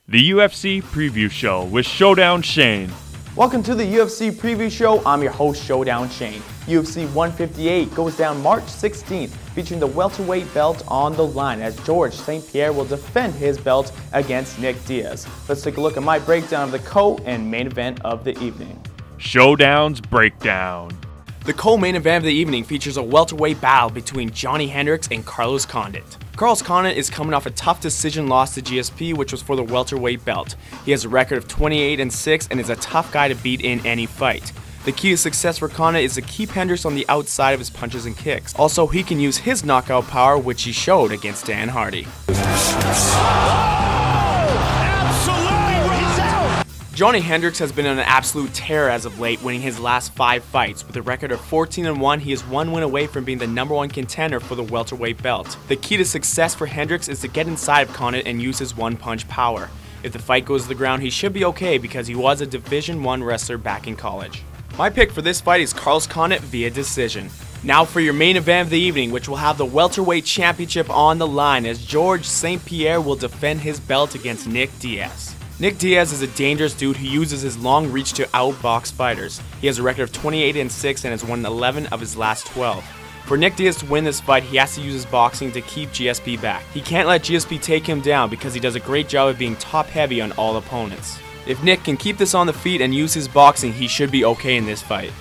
The UFC Preview Show with Showdown Shane. Welcome to the UFC Preview Show. I'm your host, Showdown Shane. UFC 158 goes down March 16th, featuring the welterweight belt on the line as George St-Pierre will defend his belt against Nick Diaz. Let's take a look at my breakdown of the co- and main event of the evening. Showdown's Breakdown. The co-main event of the evening features a welterweight battle between Johny Hendricks and Condit. Condit is coming off a tough decision loss to GSP, which was for the welterweight belt. He has a record of 28-6 and is a tough guy to beat in any fight. The key to success for Condit is to keep Hendricks on the outside of his punches and kicks. Also, he can use his knockout power, which he showed against Dan Hardy. Johny Hendricks has been on an absolute tear as of late, winning his last 5 fights. With a record of 14-1, he is 1 win away from being the #1 contender for the welterweight belt. The key to success for Hendricks is to get inside of Condit and use his one-punch power. If the fight goes to the ground, he should be okay because he was a Division I wrestler back in college. My pick for this fight is Condit via decision. Now for your main event of the evening, which will have the welterweight championship on the line as George St-Pierre will defend his belt against Nick Diaz. Nick Diaz is a dangerous dude who uses his long reach to outbox fighters. He has a record of 28-6 and has won 11 of his last 12. For Nick Diaz to win this fight, he has to use his boxing to keep GSP back. He can't let GSP take him down because he does a great job of being top heavy on all opponents. If Nick can keep this on the feet and use his boxing, he should be okay in this fight.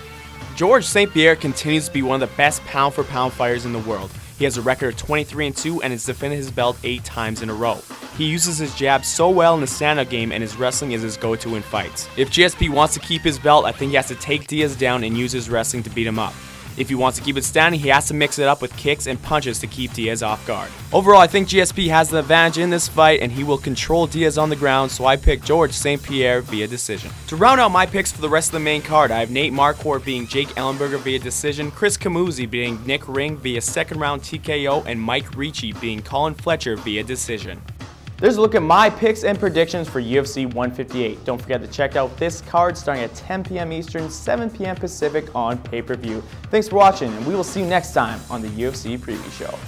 George St-Pierre continues to be one of the best pound-for-pound fighters in the world. He has a record of 23-2 and has defended his belt 8 times in a row. He uses his jab so well in the stand-up game and his wrestling is his go-to in fights. If GSP wants to keep his belt, I think he has to take Diaz down and use his wrestling to beat him up. If he wants to keep it standing, he has to mix it up with kicks and punches to keep Diaz off guard. Overall, I think GSP has the advantage in this fight and he will control Diaz on the ground, so I pick George St-Pierre via decision. To round out my picks for the rest of the main card, I have Nate Marquardt beating Jake Ellenberger via decision, Chris Camozzi beating Nick Ring via second round TKO, and Mike Ricci beating Colin Fletcher via decision. There's a look at my picks and predictions for UFC 158. Don't forget to check out this card starting at 10 p.m. Eastern, 7 p.m. Pacific on pay-per-view. Thanks for watching, and we will see you next time on the UFC Preview Show.